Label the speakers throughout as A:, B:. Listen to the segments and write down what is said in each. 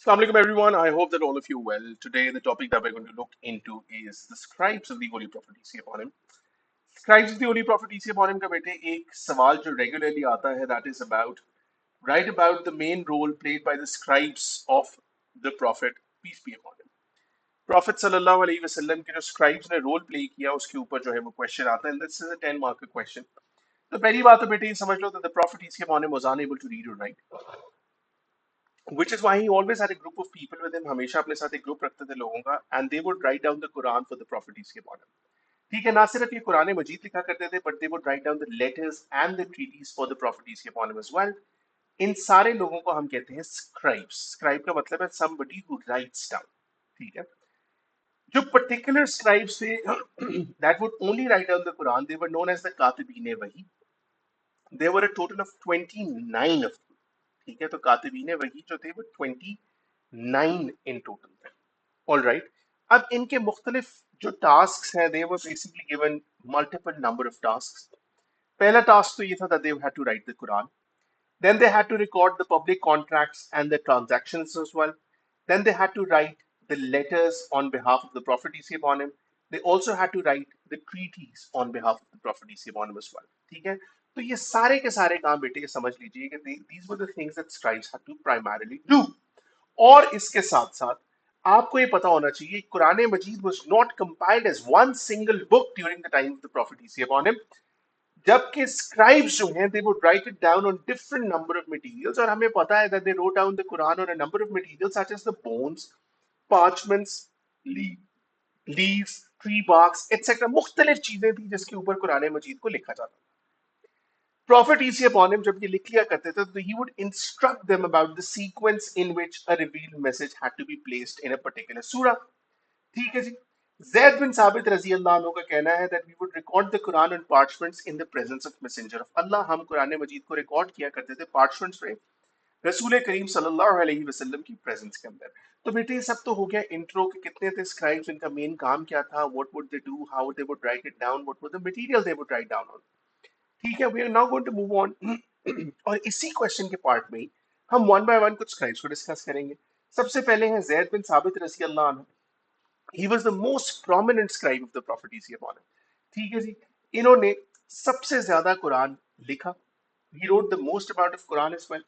A: Assalamu alaikum everyone. I hope that all of you are well. Today the topic that we're going to look into is the scribes of the Holy Prophet peace be upon him. Scribes of the Holy Prophet peace be upon him का बेटे एक सवाल जो regularly आता है that is about write about the main role played by the scribes of the Prophet peace be upon him. Prophet sallallahu alaihi wasallam के जो scribes ने role play किया उसके ऊपर जो है वो question आता है and this is a 10 mark question. तो पहली बात तो बेटे ये समझ लो that the Prophet peace be upon him was unable to read or write. Which is why he always had a group of people with him. हमेशा अपने साथ एक ग्रुप रखते थे लोगों का and they would write down the Quran for the Prophet peace be upon him. ठीक है ना सिर्फ ये कुरान मजीद लिखा करते थे but they would write down the letters and the treaties for the Prophet peace be upon him as well. इन सारे लोगों को हम कहते हैं scribes. Scribe का मतलब है somebody who writes down. ठीक है जो particular scribes थे that would only write down the Quran, they were known as the Katibine Wahi. There were a total of 29 of them. ठीक है तो कातिबीन वही जो थे वो 29 इन टोटल थे. ऑल राइट अब इनके मुख्तलिफ जो टास्क हैं they were basically given multiple number of task. पहला टास्क तो ये था that they had to write the Quran. Then they had to record the public contracts and the transactions as well. Then they had to write the letters on behalf of the Prophet peace be upon him. They also had to write the treaties on behalf of the Prophet peace be upon him as well. ठीक है तो ये सारे के सारे काम बेटे ये समझ लीजिए कि these were the things that scribes had to primarily do. और इसके साथ साथ आपको ये पता होना चाहिए कुरान मजीद was not compiled as one single book during the time of the Prophet peace be upon him. जबकि scribes जो हैं they would write it down on different number of materials और हमें पता है that they wrote down the Quran on a number of materials such as the bones, parchments, leaves, tree barks, etc. मुख्तलिफ चीजें थी जिसके ऊपर कुरान मजीद को लिखा जाता था. Prophet peace be upon him जब ये लिख लिया करते थे तो he would instruct them about the sequence in which a revealed message had to be placed in a particular surah. ठीक है जी. Zaid bin Sabit रजी अल्लाह अन्हु का कहना है that we would record the Quran on parchments in the presence of Messenger of Allah. हम कुरान मजीद को रिकॉर्ड किया करते थे parchments पे रसूल करीम सल्लल्लाहु अलैहि वसल्लम की प्रेजेंस के अंदर. तो बेटे ये सब तो हो गया इंट्रो के कितने थे स्क्राइब्स, इनका मेन काम क्या था, what would they do, how they would write it down, what were the material they would write down on. ठीक है we are now going to move on. और इसी क्वेश्चन के पार्ट में ही हम वन बाय वन कुछ scribes को डिस्कस करेंगे. सबसे पहले है जैद बिन साबित रजी अल्लाह अन्हु. He was the most prominent scribe of the Prophet peace be upon him. ठीक है जी. इन्होंने सबसे ज्यादा कुरान लिखा. He wrote the most amount of Quran as well.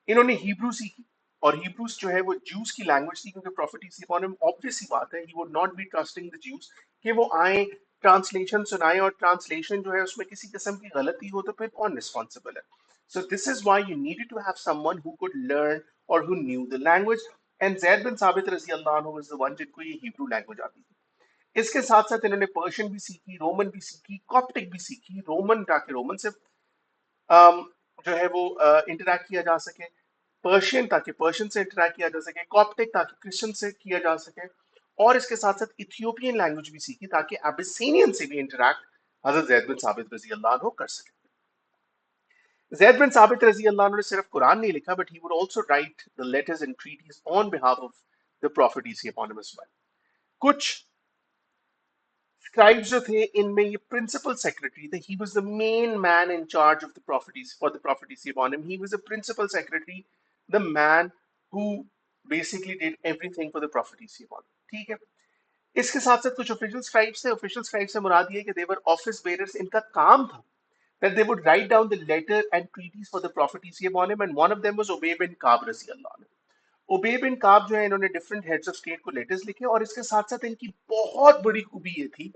A: इन्होंने हिब्रू सीखी और हिब्रूस जो है वो ज्यूस की लैंग्वेज थी क्योंकि prophet peace be upon him obvious ही बात है he would not be trusting the Jews कि वो आए ट्रांसलेशन सुनाए और ट्रांसलेशन जो है उसमें किसी किस्म की गलती हो तो फिर कौन रिस्पॉन्सिबल है. So this is why you needed to have someone who could learn और who knew the language and Zaid bin Thabit रजी अल्लाह अन्हु वाज द वन जिनको ये हिब्रू लैंग्वेज आती थी. इसके साथ साथ इन्होंने पर्शियन भी सीखी, रोमन भी सीखी, कॉप्टिक भी सीखी. रोमन ताकि रोमन से जो है वो इंटरैक्ट किया जा सके, पर्शियन ताकि पर्शियन से इंटरैक्ट किया जा सके, कॉप्टिक ताकि क्रिश्चियन से किया जा सके, और इसके साथ साथ इथियोपियन लैंग्वेज भी सीखी ताकि एबिसिनियन से भी इंटरैक्ट हजरत जैद बिन साबित रजी अल्लाह अन्हु कर सके. जैद बिन साबित रजी अल्लाह अन्हु ने सिर्फ कुरान नहीं लिखा but he would also write the letters and treaties on behalf of the prophet peace be upon him as well. कुछ scribes जो थे इनमें ये principal secretary थे. He was the main man in charge of the prophecies for the prophecy upon him. He was the principal secretary, the man who basically did everything for the prophecy upon him. ठीक है. इसके साथ साथ कुछ official scribes थे. Official scribes से मुराद ये कि they were office bearers. इनका काम था that they would write down the letter and treaties for the prophecy upon him, and one of them was Ubay bin Ka'b रज़ी अल्लाह अन्हु. उबे बिन काब जो है इन्होंने डिफरेंट हेड्स ऑफ स्टेट को letters लिखे और इसके साथ साथ इनकी बहुत बड़ी खूबी ये थी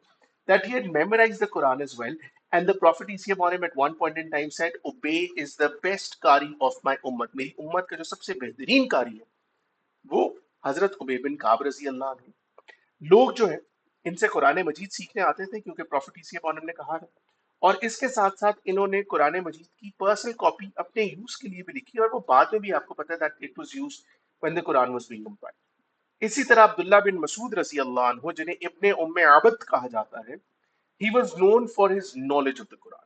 A: that he had memorized the Quran as well. And the Prophet peace be upon him at one point in time said, "Ubay is the best qari of my ummah." मेरी उम्मत का जो सबसे बेहतरीन कारी है वो हजरत उबे बिन काब रजी अल्लाह अन्हु. लोग जो है इनसे कुरान मजीद सीखने आते थे क्योंकि prophet peace be upon him ने कहा था. और इसके साथ साथ इन्होंने कुरान मजीद की पर्सनल कॉपी अपने यूज के लिए भी लिखी और वो बाद में भी आपको पता है that it was used when the Quran was being compiled. इसी तरह अब्दुल्ला बिन मसूद रजी अल्लाह अन्हु जिन्हें इब्ने उम्मे आबद कहा जाता है, he was known for his knowledge of the Quran.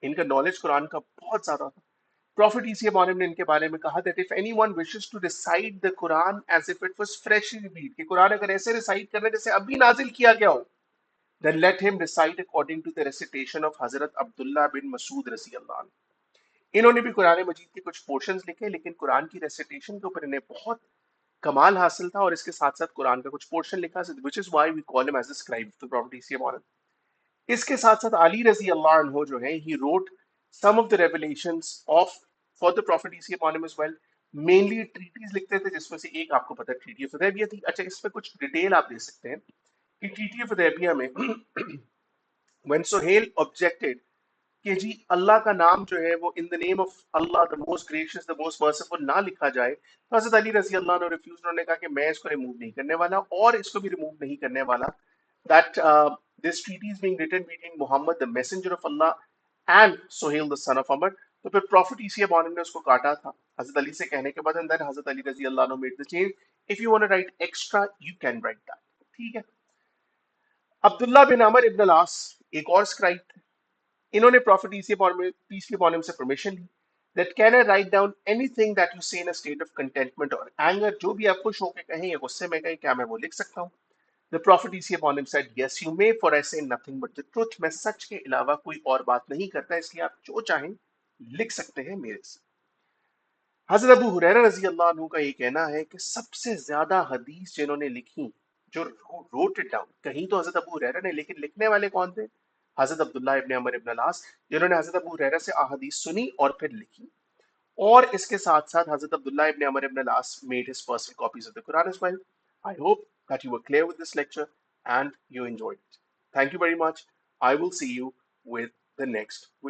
A: इनका नॉलेज कुरान का बहुत ज्यादा था. प्रॉफिट ईसी अपॉन हिम ने इनके बारे में कहा that if anyone wishes to recite the Quran as if it was freshly revealed, कि कुरान अगर ऐसे रिसाइट करना है जैसे अभी नाजिल किया गया हो, then let him recite according to the recitation of हजरत अब्दुल्ला बिन मसूद रजी अल्लाह अन्हु. इन्होंने भी कुरान मजीद के कुछ पोर्शंस लिखे लेकिन कुरान की रेसिटेशन के ऊपर इन्हें बहुत कमाल हासिल था और इसके साथ साथ कुरान का कुछ पोर्शन लिखा, which is why we call him as the scribe of the prophet ईसी अपॉन हिम। इसके साथ साथ अली रजी अल्लाह अन्हु जो है, he wrote some of the revelations of for the prophet ईसी upon him as well. Mainly treaties लिखते थे, जिसमें से एक आपको पता है ट्रीटी ऑफ हुदैबिया थी। अच्छा, इसमें कुछ डिटेल आप दे सकते हैं कि ट्रीटी ऑफ हुदैबिया में when Sohail objected कि जी अल्लाह का नाम जो है वो in the name of Allah the most gracious the most merciful ना लिखा जाए, तो हजरत अली रजी अल्लाह ने रिफ्यूज, उन्होंने कहा कि मैं इसको रिमूव नहीं करने वाला और इसको भी रिमूव नहीं करने वाला। That this treaty is being written between Muhammad the messenger of Allah and Suhail the son of Amr. तो फिर प्रॉफिट ईसी अपॉन ने उसको काटा था हजरत अली से कहने के बाद, एंड देन हजरत अली रजी अल्लाह ने made the change. If you want to write extra you can write that. ठीक है। अब्दुल्ला बिन अमर इब्न अल-आस एक और स्क्राइब थे। इन्होंने प्रॉफिट पीस की अपॉन हिम से परमिशन ली that can I write down anything that you say in a state of contentment और एंगर, जो भी आप खुश होकर कहें या गुस्से में कहें, क्या मैं वो लिख सकता हूँ? The prophet piece upon him said yes you may, for I से नथिंग बट द ट्रुथ, मैं सच के अलावा कोई और बात नहीं करता, इसलिए आप जो चाहें लिख सकते हैं मेरे से। हजरत अबू हुरैरा रजी अल्लाह अन्हु का ये कहना है कि सबसे ज्यादा हदीस जिन्होंने लिखी, जो रोट इट डाउन, कहीं तो हजरत अबू हुरैरा ने, लेकिन लिखने वाले कौन थे? हजरत अब्दुल्ला इब्ने अमर इब्न अल-आस, जिन्होंने हजरत अबू हुरैरा से अहादीस सुनी और फिर लिखी। और इसके साथ साथ हजरत अब्दुल्ला इब्ने अमर इब्न अल-आस made his personal copies of the Quran as well. I hope that you were clear with this lecture and you enjoyed it. Thank you very much. I will see you with the next video.